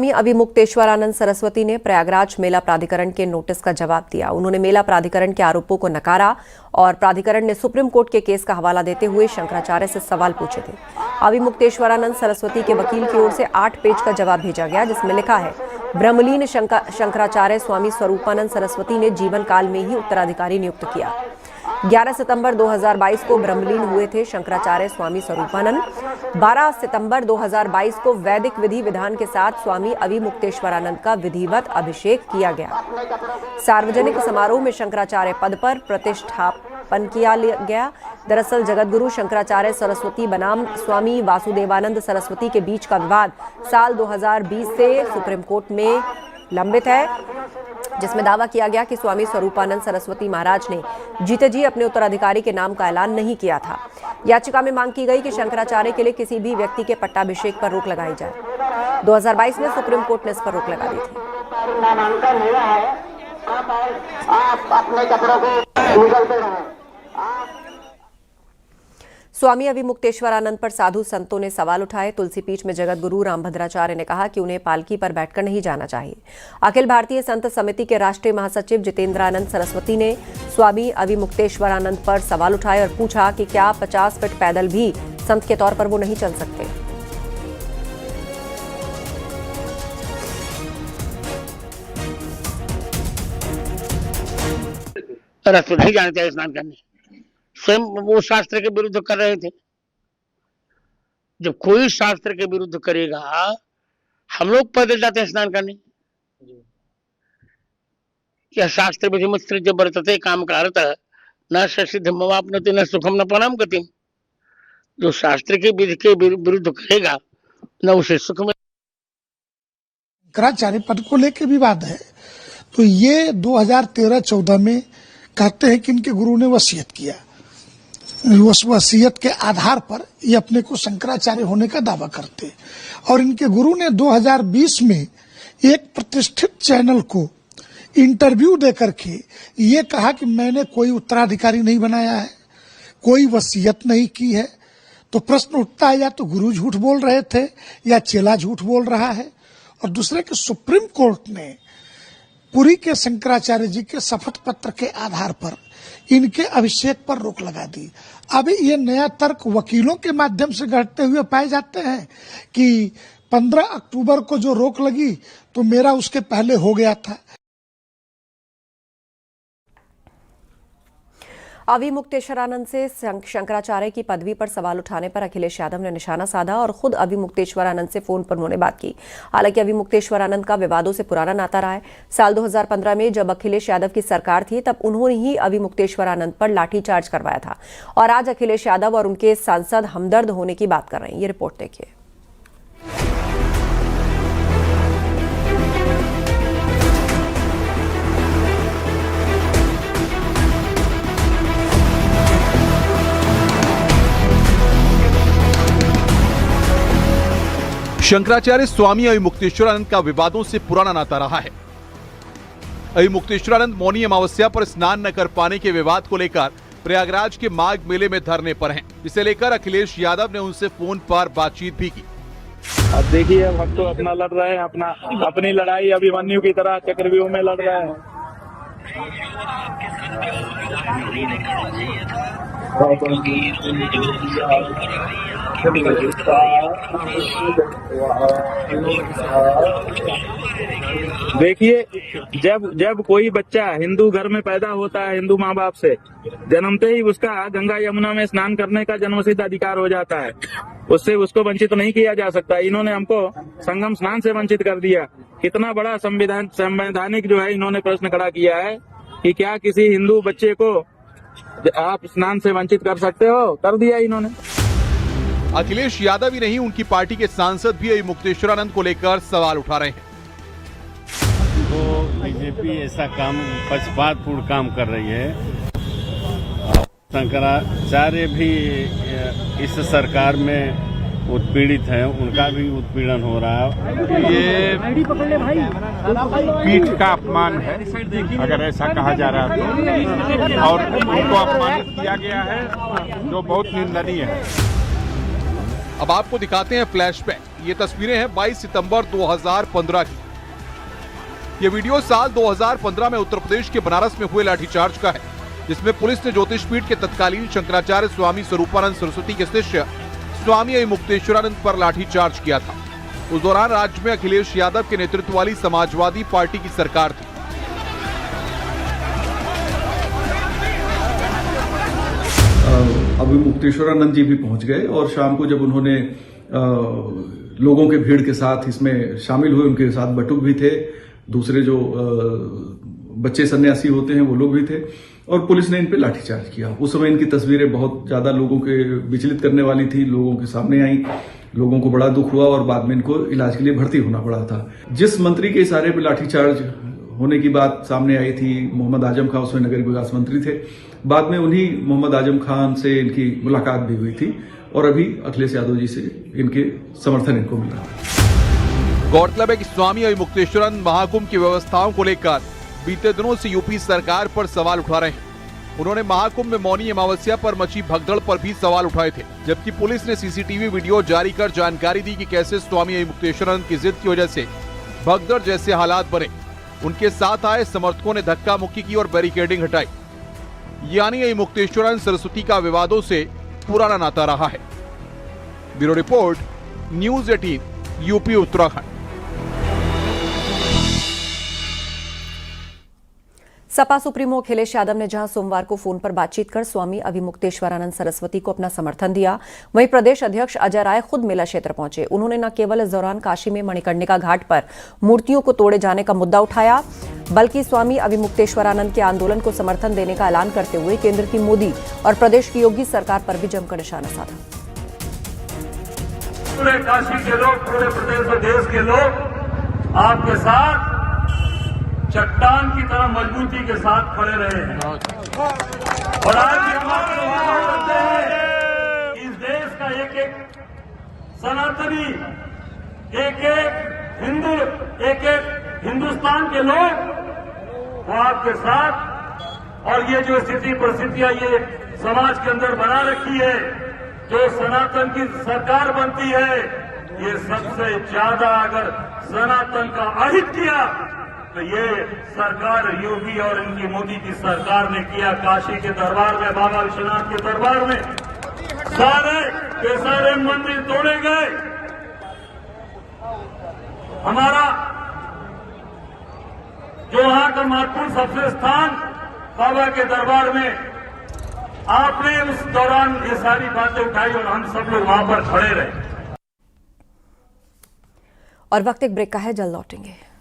स्वामी अभिमुक्तेश्वरानंद सरस्वती ने प्रयागराज मेला प्राधिकरण के नोटिस का जवाब दिया। उन्होंने मेला प्राधिकरण के आरोपों को नकारा और प्राधिकरण ने सुप्रीम कोर्ट के केस का हवाला देते हुए शंकराचार्य से सवाल पूछे थे। अभिमुक्तेश्वरानंद सरस्वती के वकील की ओर से 8 पेज का जवाब भेजा गया, जिसमें लिखा है, ब्रह्मलीन शंकराचार्य स्वामी स्वरूपानंद सरस्वती ने जीवन काल में ही उत्तराधिकारी नियुक्त किया। 11 सितंबर 2022 को ब्रह्मलीन हुए थे शंकराचार्य स्वामी स्वरूपानंद। 12 सितंबर 2022 को वैदिक विधि विधान के साथ स्वामी अभिमुक्तेश्वरानंद का विधिवत अभिषेक किया गया। सार्वजनिक समारोह में शंकराचार्य पद पर प्रतिष्ठापन किया गया। दरअसल जगतगुरु शंकराचार्य सरस्वती बनाम स्वामी वासुदेवानंद सरस्वती के बीच का विवाद साल 2020 से सुप्रीम कोर्ट में लंबित है, जिसमें दावा किया गया कि स्वामी स्वरूपानंद सरस्वती महाराज ने जीते जी अपने उत्तराधिकारी के नाम का ऐलान नहीं किया था। याचिका में मांग की गई कि शंकराचार्य के लिए किसी भी व्यक्ति के पट्टाभिषेक पर रोक लगाई जाए। 2022 में सुप्रीम कोर्ट ने इस पर रोक लगा दी थी। स्वामी अभिमुक्तेश्वरानंद पर साधु संतों ने सवाल उठाए। तुलसी पीठ में जगतगुरु रामभद्राचार्य ने कहा कि उन्हें पालकी पर बैठकर नहीं जाना चाहिए। अखिल भारतीय संत समिति के राष्ट्रीय महासचिव जितेंद्रानंद सरस्वती ने स्वामी अभिमुक्तेश्वरानंद पर सवाल उठाए और पूछा कि क्या 50 फीट पैदल भी संत के तौर पर वो नहीं चल सकते। रास्ते नहीं जाना चाहिए स्नान करने। स्वयं वो शास्त्र के विरुद्ध कर रहे थे। जब कोई शास्त्र के विरुद्ध करेगा, हम लोग पैदल जाते हैं स्नान करने। यह शास्त्र विधि मुत्सृज्य वर्तते काम कारत न सिद्ध मवाप्नोति न सुखम न परम गतिम। जो शास्त्र के विधि के विरुद्ध करेगा न उसे सुख में। शंकराचार्य पद को लेकर विवाद है, तो ये 2013-14 में कहते हैं कि इनके गुरु ने वसीयत किया। उस वसीयत के आधार पर ये अपने को शंकराचार्य होने का दावा करते, और इनके गुरु ने 2020 में एक प्रतिष्ठित चैनल को इंटरव्यू देकर के ये कहा कि मैंने कोई उत्तराधिकारी नहीं बनाया है, कोई वसीयत नहीं की है। तो प्रश्न उठता है, या तो गुरु झूठ बोल रहे थे या चेला झूठ बोल रहा है। और दूसरे के सुप्रीम कोर्ट ने पुरी के शंकराचार्य जी के शपथ पत्र के आधार पर इनके अभिषेक पर रोक लगा दी। अभी ये नया तर्क वकीलों के माध्यम से गढ़ते हुए पाए जाते हैं कि 15 अक्टूबर को जो रोक लगी तो मेरा उसके पहले हो गया था। अभिमुक्तेश्वरानंद से शंकराचार्य की पदवी पर सवाल उठाने पर अखिलेश यादव ने निशाना साधा और खुद अभिमुक्तेश्वरानंद से फोन पर उन्होंने बात की। हालांकि अभिमुक्तेश्वरानंद का विवादों से पुराना नाता रहा है। साल 2015 में जब अखिलेश यादव की सरकार थी, तब उन्होंने ही अभिमुक्तेश्वरानंद पर लाठीचार्ज करवाया था। और आज अखिलेश यादव और उनके सांसद हमदर्द होने की बात कर रहे हैं। ये रिपोर्ट देखिए। शंकराचार्य स्वामी अभिमुक्तेश्वरानंद का विवादों से पुराना नाता रहा है। अभिमुक्तेश्वरानंद मौनी अमावस्या पर स्नान न कर पाने के विवाद को लेकर प्रयागराज के माघ मेले में धरने पर हैं। इसे लेकर अखिलेश यादव ने उनसे फोन पर बातचीत भी की। अब देखिए, हम तो अपना लड़ रहे हैं, अपनी लड़ाई अभिमन्यु की तरह चक्रव्यूह में लड़ रहे हैं। देखिए, जब कोई बच्चा हिंदू घर में पैदा होता है, हिंदू माँ बाप से जन्मते ही उसका गंगा यमुना में स्नान करने का जन्मसिद्ध अधिकार हो जाता है। उससे उसको वंचित नहीं किया जा सकता। इन्होंने हमको संगम स्नान से वंचित कर दिया। कितना बड़ा संवैधानिक जो है इन्होंने प्रश्न खड़ा किया है कि क्या किसी हिंदू बच्चे को आप स्नान से वंचित कर सकते हो? कर दिया इन्होंने। अखिलेश यादव ही नहीं, उनकी पार्टी के सांसद भी अभिमुक्तेश्वरानंद को लेकर सवाल उठा रहे हैं। तो बीजेपी ऐसा काम पक्षपातपूर्ण काम कर रही है। शंकराचार्य भी इस सरकार में उत्पीड़ित हैं, उनका भी उत्पीड़न हो रहा है। ये पीठ का अपमान है, अगर ऐसा कहा जा रहा है तो, और उनको अपमानित किया गया है जो बहुत निंदनीय है। अब आपको दिखाते हैं फ्लैशबैक। ये तस्वीरें हैं 22 सितंबर 2015 की। ये वीडियो साल 2015 में उत्तर प्रदेश के बनारस में हुए लाठीचार्ज का है, जिसमें पुलिस ने ज्योतिषपीठ के तत्कालीन शंकराचार्य स्वामी स्वरूपानंद सरस्वती के शिष्य स्वामी अभिमुक्तेश्वरानंद पर लाठीचार्ज किया था। उस दौरान राज्य में अखिलेश यादव के नेतृत्व वाली समाजवादी पार्टी की सरकार थी। अभिमुक्तेश्वरानंद जी भी पहुंच गए और शाम को जब उन्होंने लोगों के भीड़ के साथ इसमें शामिल हुए, उनके साथ बटुक भी थे, दूसरे जो बच्चे सन्यासी होते हैं वो लोग भी थे, और पुलिस ने इन पे लाठीचार्ज किया। उस समय इनकी तस्वीरें बहुत ज्यादा लोगों के विचलित करने वाली थी, लोगों के सामने आई, लोगों को बड़ा दुख हुआ और बाद में इनको इलाज के लिए भर्ती होना पड़ा था। जिस मंत्री के इशारे पे लाठीचार्ज होने की बात सामने आई थी, मोहम्मद आजम खान उसमें नगर विकास मंत्री थे। बाद में उन्हीं मोहम्मद आजम खान से इनकी मुलाकात भी हुई थी और अभी अखिलेश यादव जी से इनके समर्थन इनको मिला। गौरतलब है कि स्वामी अभिमुक्तेश्वरानंद महाकुंभ की व्यवस्थाओं को लेकर बीते दिनों से यूपी सरकार पर सवाल उठा रहे हैं। उन्होंने महाकुंभ में मौनी अमावस्या पर मची भगदड़ पर भी सवाल उठाए थे, जबकि पुलिस ने सीसीटीवी वीडियो जारी कर जानकारी दी कि कैसे स्वामी अभिमुक्तेश्वरानंद की जिद की वजह से भगदड़ जैसे हालात बने। उनके साथ आए समर्थकों ने धक्का मुक्की की और बैरिकेडिंग हटाई। यानी अभिमुक्तेश्वरानंद सरस्वती का विवादों से पुराना नाता रहा है। Bureau report, news 18, UP Uttarakhand. Sapa supremo Akhilesh Yadav ने जहां सोमवार को फोन पर बातचीत कर स्वामी अभिमुक्तेश्वरानंद सरस्वती को अपना समर्थन दिया, वहीं प्रदेश अध्यक्ष अजय राय खुद मेला क्षेत्र पहुंचे। उन्होंने न केवल इस दौरान काशी में मणिकर्णिका घाट पर मूर्तियों को तोड़े जाने का मुद्दा उठाया, बल्कि स्वामी अभिमुक्तेश्वरानंद के आंदोलन को समर्थन देने का ऐलान करते हुए केंद्र की मोदी और प्रदेश की योगी सरकार पर भी जमकर निशाना साधा। पूरे काशी के लोग, पूरे प्रदेश और देश के लोग आपके साथ चट्टान की तरह मजबूती के साथ खड़े रहे हैं और आज भी हम आपको वादा करते हैं कि इस देश का एक एक सनातनी, एक एक हिंदुस्तान के लोग वो आपके साथ। और ये जो स्थिति परिस्थितियां ये समाज के अंदर बना रखी है, जो सनातन की सरकार बनती है, ये सबसे ज्यादा अगर सनातन का अहित किया तो ये सरकार योगी और इनकी मोदी की सरकार ने किया। काशी के दरबार में, बाबा विश्वनाथ के दरबार में सारे के सारे मंदिर तोड़े गए। हमारा जो वहां का महत्वपूर्ण सबसे स्थान बाबा के दरबार में, आपने उस दौरान ये सारी बातें उठाई और हम सब लोग वहां पर खड़े रहे। और वक्त एक ब्रेक का है, जल्द लौटेंगे।